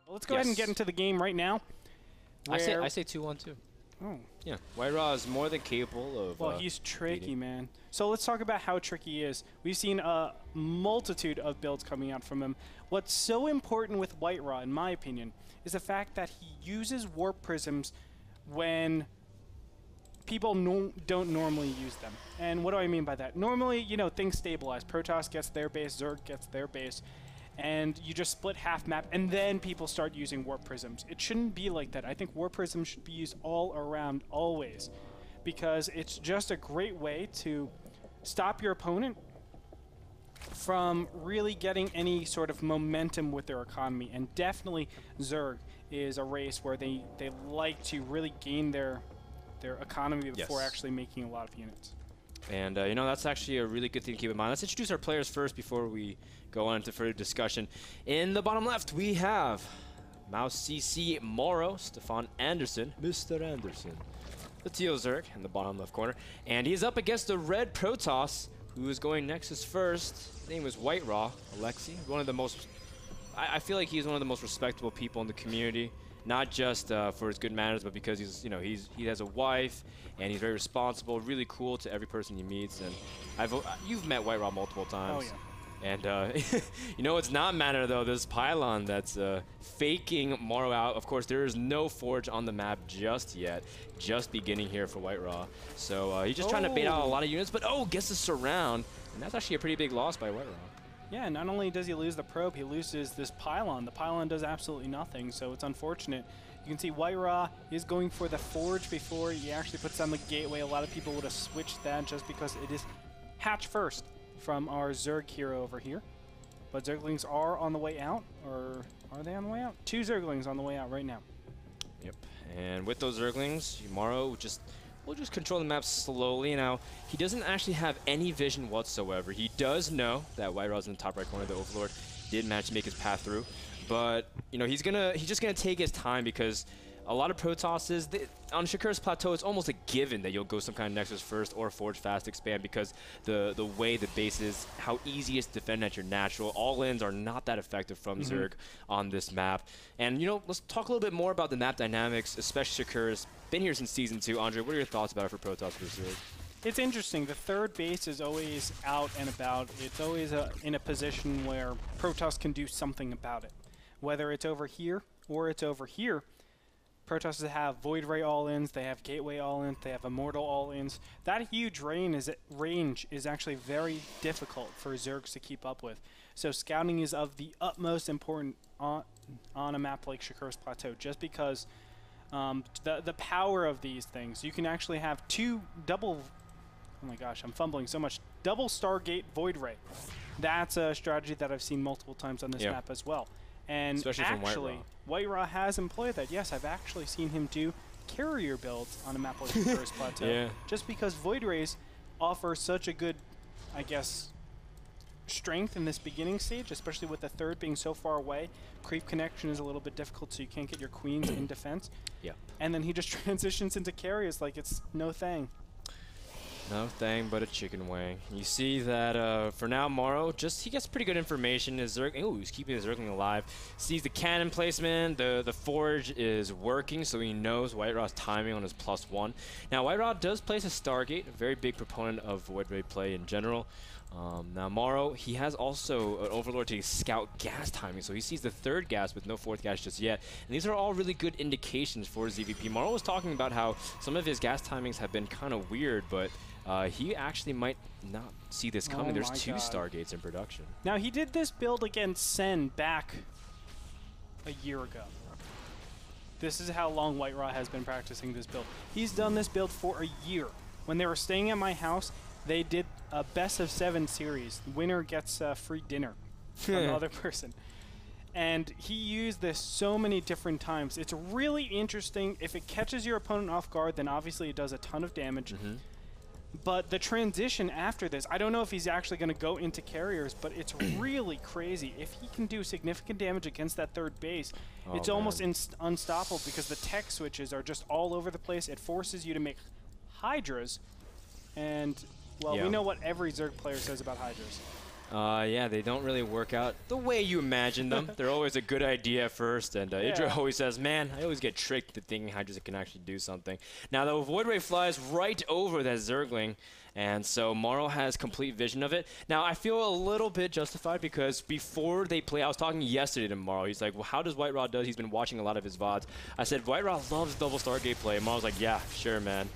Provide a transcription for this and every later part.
Let's go ahead and get into the game right now. I say 2-1 too. Oh. Yeah, WhiteRaw is more than capable of. Well, he's tricky, man. So let's talk about how tricky he is. We've seen a multitude of builds coming out from him. What's so important with WhiteRaw, in my opinion, is the fact that he uses warp prisms when people don't normally use them. And what do I mean by that? Normally, you know, things stabilize. Protoss gets their base, Zerg gets their base, and you just split half map, and then people start using warp prisms. It shouldn't be like that. I think warp prisms should be used all around, always, because it's just a great way to stop your opponent from really getting any sort of momentum with their economy. And definitely Zerg is a race where they like to really gain their economy before actually making a lot of units. And, you know, that's actually a really good thing to keep in mind. Let's introduce our players first before we go on into further discussion. In the bottom left, we have Mouse CC MorroW, Stefan Anderson, Mr. Anderson, the Teal Zerg in the bottom left corner. And he's up against the red Protoss, who is going Nexus first. His name is WhiteRaw, Alexi. One of the most, I feel like he's one of the most respectable people in the community. Not just for his good manners, but because he's, you know, he has a wife and he's very responsible, really cool to every person he meets. And you've met WhiteRaw multiple times. Oh yeah. And you know what's not matter though? This pylon that's faking MorroW out. Of course, there is no forge on the map just yet. Just beginning here for WhiteRaw. So he's just trying to bait out a lot of units, but gets a surround, and that's actually a pretty big loss by WhiteRaw. Yeah, not only does he lose the probe, he loses this pylon. The pylon does absolutely nothing, so it's unfortunate. You can see WhiteRaw is going for the forge before he actually puts down the gateway. A lot of people would have switched that just because it is hatch first from our Zerg hero over here. But Zerglings are on the way out, or are they on the way out? 2 Zerglings on the way out right now. Yep, and with those Zerglings, MorroW will just control the map slowly. Now, he doesn't actually have any vision whatsoever. He does know that WhiteRaw's in the top right corner. The Overlord did manage to make his path through, but you know he's just gonna take his time because a lot of Protosses on Shakur's plateau, it's almost a given that you'll go some kind of Nexus first or Forge fast expand because the way the base is, how easy it is to defend at your natural. All-ins are not that effective from Zerg on this map. And you know, let's talk a little bit more about the map dynamics, especially Shakur's. Been here since Season 2. Andre, what are your thoughts about it for Protoss versus Zerg? It's interesting. The third base is always out and about. It's always in a position where Protoss can do something about it. Whether it's over here or it's over here, Protosses have Void Ray all-ins, they have Gateway all-ins, they have Immortal all-ins. That huge range is actually very difficult for Zergs to keep up with. So scouting is of the utmost importance on a map like Shakur's Plateau, just because the power of these things. You can actually have 2 double, oh my gosh, I'm fumbling so much, double Stargate Void Ray. That's a strategy that I've seen multiple times on this map as well. And especially actually, WhiteRaw has employed that. Yes, I've actually seen him do carrier builds on a map like Shakur's Plateau. Just because Void Rays offer such a good, I guess, strength in this beginning stage, especially with the third being so far away. Creep connection is a little bit difficult, so you can't get your queens in defense. And then he just transitions into carriers like it's no thing. No thing but a chicken wing. You see that for now, MorroW, he gets pretty good information. His Zerg, he's keeping his Zergling alive. Sees the cannon placement. The forge is working, so he knows WhiteRaw's timing on his +1. Now, WhiteRaw does place a Stargate, a very big proponent of Void Ray play in general. Now, MorroW, he has also an Overlord to scout gas timing, so he sees the 3rd gas with no 4th gas just yet. And these are all really good indications for ZVP. MorroW was talking about how some of his gas timings have been kind of weird, but he actually might not see this coming. There's 2 Stargates in production. Now, he did this build against Sen back a year ago. This is how long WhiteRaw has been practicing this build. He's done this build for a year. When they were staying at my house, they did a best of 7 series. The winner gets free dinner from the other person. And he used this so many different times. It's really interesting. If it catches your opponent off guard, then obviously it does a ton of damage. But the transition after this, I don't know if he's actually going to go into carriers, but it's really crazy. If he can do significant damage against that 3rd base, it's almost unstoppable because the tech switches are just all over the place. It forces you to make Hydras, and, well, we know what every Zerg player says about Hydras. Yeah, they don't really work out the way you imagine them. They're always a good idea at first, and Idra always says, man, I always get tricked to thinking Hydra's can actually do something. Now, the Void Ray flies right over that Zergling, and so MorroW has complete vision of it. Now, I feel a little bit justified because before they play, I was talking yesterday to MorroW. He's like, well, how does White Raw do? He's been watching a lot of his VODs. I said, White Raw loves double Stargate play. And MorroW's like, yeah, sure, man.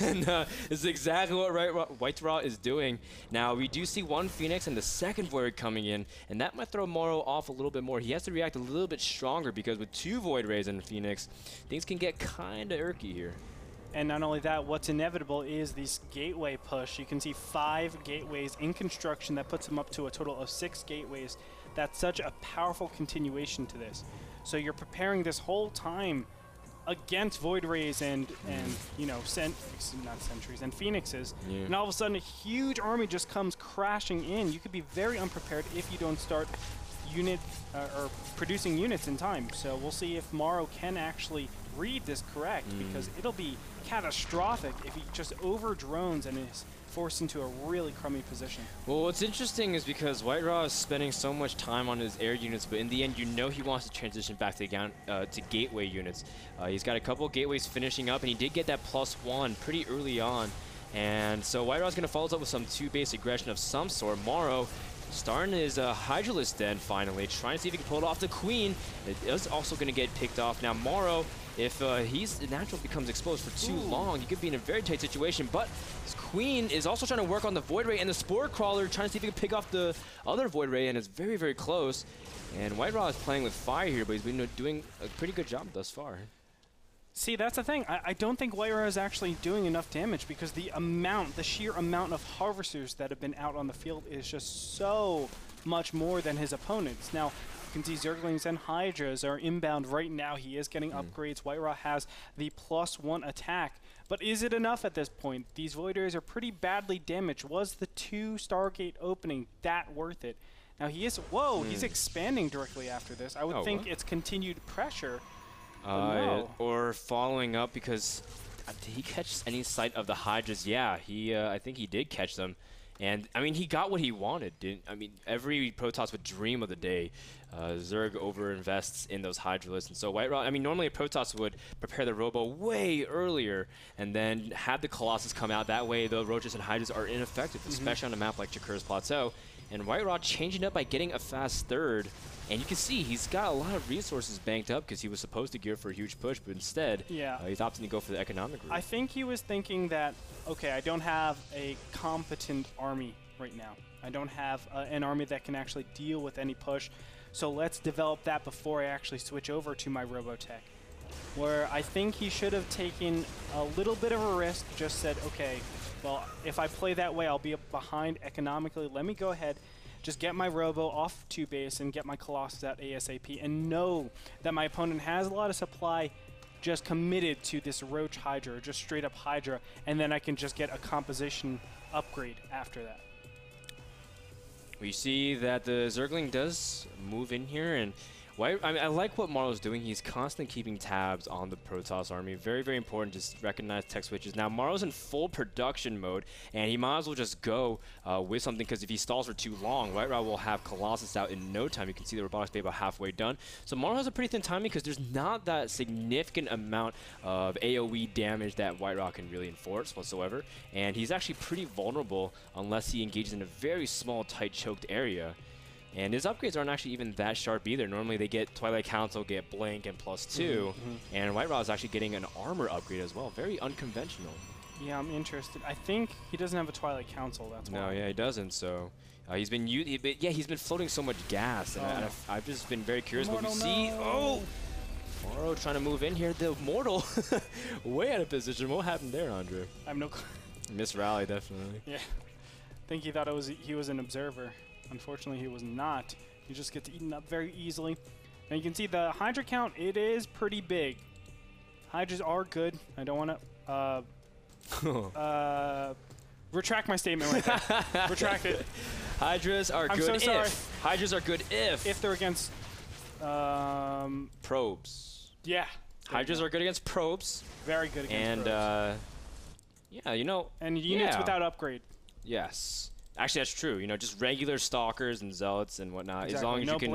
And this is exactly what White Raw is doing. Now, we do see one Phoenix and the second Void coming in, and that might throw MorroW off a little bit more. He has to react a little bit stronger because with 2 Void Rays and Phoenix, things can get kind of irky here. And not only that, what's inevitable is this gateway push. You can see 5 gateways in construction. That puts them up to a total of 6 gateways. That's such a powerful continuation to this. So you're preparing this whole time against Void Rays and you know, not Sentries, and Phoenixes. Yeah. And all of a sudden, a huge army just comes crashing in. You could be very unprepared if you don't start or producing units in time. So we'll see if MorroW can actually read this correct, because it'll be catastrophic if he just over drones and is forced into a really crummy position. Well, what's interesting is because White Raw is spending so much time on his air units, but in the end, you know he wants to transition back to gateway units. He's got a couple of gateways finishing up, and he did get that +1 pretty early on. And so White Raw's going to follow up with some 2-base aggression of some sort. MorroW starting his Hydralisk Den finally, trying to see if he can pull it off the Queen. It is also going to get picked off. Now MorroW, if his natural becomes exposed for too long, he could be in a very tight situation. But his Queen is also trying to work on the Void Ray and the Spore Crawler, trying to see if he can pick off the other Void Ray, and it's very, very close. And White Raw is playing with fire here, but he's been doing a pretty good job thus far. See, that's the thing. I don't think White Raw is actually doing enough damage, because the sheer amount of Harvesters that have been out on the field is just so much more than his opponents. Now, you can see Zerglings and Hydras are inbound right now. He is getting upgrades. White Raw has the +1 attack. But is it enough at this point? These Void Rays are pretty badly damaged. Was the 2 Stargate opening that worth it? Now he is, he's expanding directly after this. I would think it's continued pressure. No. Or following up, because did he catch any sight of the Hydras? Yeah, I think he did catch them. And, I mean, he got what he wanted. I mean, every Protoss would dream of the day Zerg overinvests in those Hydralisks. And so White Raw, I mean, normally a Protoss would prepare the Robo way earlier and then have the Colossus come out. That way, the Roaches and Hydras are ineffective, especially on a map like Jakur's Plateau. And White Raw changing up by getting a fast third. And you can see he's got a lot of resources banked up because he was supposed to gear for a huge push, but instead, he's opting to go for the economic route. I think he was thinking that, okay, I don't have a competent army right now. I don't have an army that can actually deal with any push, so let's develop that before I actually switch over to my Robotech. Where I think he should have taken a little bit of a risk, just said, okay, well, if I play that way, I'll be behind economically. Let me go ahead, just get my Robo off 2 base and get my Colossus out ASAP, and know that my opponent has a lot of supply just committed to this Roach Hydra, or just straight up Hydra, and then I can just get a composition upgrade after that. We see that the Zergling does move in here, and I like what MorroW's doing. He's constantly keeping tabs on the Protoss army. Very, very important to recognize tech switches. Now, MorroW's in full production mode, and he might as well just go with something, because if he stalls for too long, White Raw will have Colossus out in no time. You can see the Robotics Bay about halfway done. So MorroW has a pretty thin timing, because there's not that significant amount of AoE damage that White Raw can really enforce whatsoever. And he's actually pretty vulnerable unless he engages in a very small, tight, choked area. And his upgrades aren't actually even that sharp either. Normally they get Twilight Council, get Blink, and +2. And White Raw is actually getting an armor upgrade as well. Very unconventional. Yeah, I'm interested. I think he doesn't have a Twilight Council, that's why. No, yeah, he doesn't. So he's been floating so much gas. And I've just been very curious what we see. MorroW trying to move in here. The Immortal way out of position. What happened there, Andre? I have no clue. Miss rally, definitely. Yeah. I think he thought he was an observer. Unfortunately, he was not. He just gets eaten up very easily. Now you can see the Hydra count, it is pretty big. Hydras are good. I don't want to retract my statement right there. Retract it. Hydras are good so sorry. if. Hydras are good if they're against probes. Yeah. Hydras are good against probes. Very good against probes. And yeah, you know. And units without upgrade. Yes. Actually, that's true. You know, just regular stalkers and zealots and whatnot. Exactly. As long as no you can,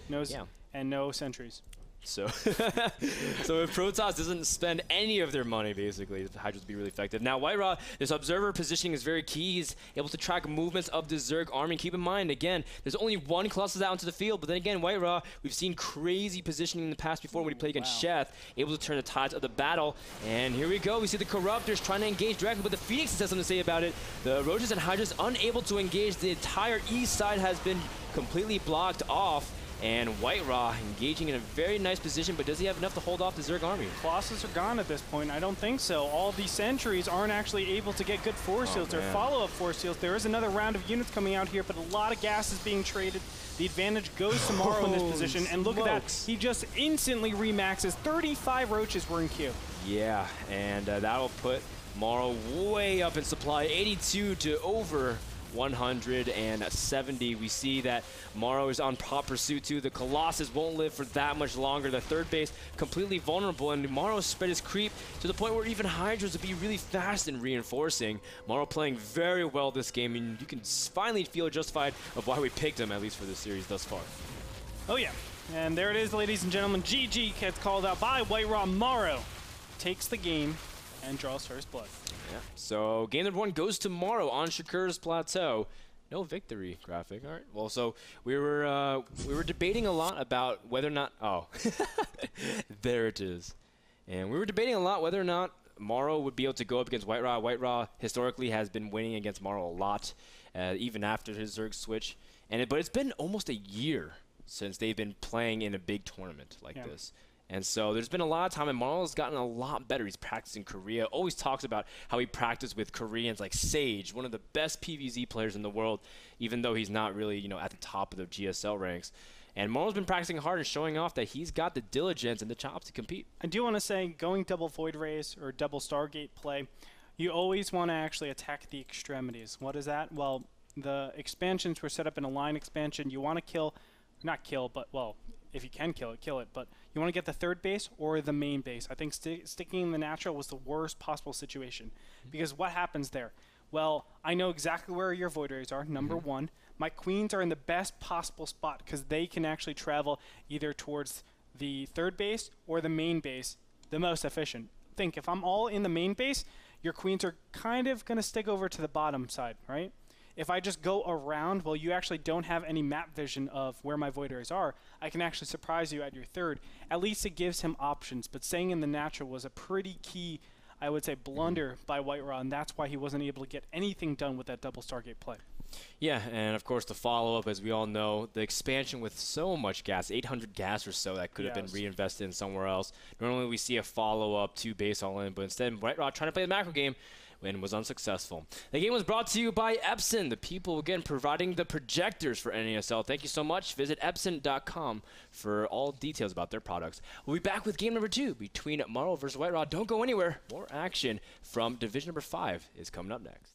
blink, yeah. and no sentries. So, so if Protoss doesn't spend any of their money, basically, the Hydras will be really effective. Now, White Raw, this observer positioning is very key. He's able to track movements of the Zerg army. Keep in mind, again, there's only one Colossus out into the field, but then again, White Raw, we've seen crazy positioning in the past before when he played against Sheth, able to turn the tides of the battle. And here we go. We see the Corruptors trying to engage directly, but the Phoenix has something to say about it. The Roaches and Hydras unable to engage. The entire east side has been completely blocked off. And White Raw engaging in a very nice position, but does he have enough to hold off the Zerg army? Colossus are gone at this point. I don't think so. All the sentries aren't actually able to get good force shields or follow-up force shields. There is another round of units coming out here, but a lot of gas is being traded. The advantage goes to MorroW in this position, and look at that. He just instantly remaxes. 35 Roaches were in queue. Yeah, and that'll put MorroW way up in supply, 82 to over 170. We see that MorroW is on hot pursuit too. The Colossus won't live for that much longer. The third base completely vulnerable, and MorroW spread his creep to the point where even Hydras would be really fast in reinforcing. MorroW playing very well this game, and you can finally feel justified of why we picked him, at least for this series thus far. Oh yeah, and there it is, ladies and gentlemen. GG gets called out by White Raw. MorroW takes the game and draws first blood. Yeah. So game number 1 goes to MorroW on Shakur's Plateau. No victory graphic. All right. Well, so we were debating a lot about whether or not. Oh, there it is. And we were debating a lot whether or not MorroW would be able to go up against White Raw. White Raw historically has been winning against MorroW a lot, even after his Zerg switch. But it's been almost a year since they've been playing in a big tournament like this. And so there's been a lot of time, and MorroW's gotten a lot better. He's practiced in Korea. Always talks about how he practiced with Koreans like Sage, one of the best PvZ players in the world, even though he's not really, you know, at the top of the GSL ranks. And MorroW's been practicing hard and showing off that he's got the diligence and the chops to compete. I do want to say, going double Void Rays or double Stargate play, you always want to actually attack the extremities. What is that? Well, the expansions were set up in a line expansion. You want to kill, not kill, but, well, if you can kill it, but you want to get the third base or the main base. I think sticking in the natural was the worst possible situation, because what happens there? Well, I know exactly where your Void Rays are, number one. My Queens are in the best possible spot because they can actually travel either towards the third base or the main base, the most efficient. Think, if I'm all in the main base, your Queens are kind of going to stick over to the bottom side, right? If I just go around, well, you actually don't have any map vision of where my Void Rays are. I can actually surprise you at your third. At least it gives him options, but staying in the natural was a pretty key, I would say, blunder by White Raw, and that's why he wasn't able to get anything done with that double Stargate play. Yeah, and of course the follow-up, as we all know, the expansion with so much gas, 800 gas or so, that could have been reinvested in somewhere else. Normally we see a follow-up to base all-in, but instead White Raw trying to play the macro game and was unsuccessful. The game was brought to you by Epson, the people, again, providing the projectors for NASL. Thank you so much. Visit Epson.com for all details about their products. We'll be back with game number 2 between MorroW versus White Raw. Don't go anywhere. More action from Division number 5 is coming up next.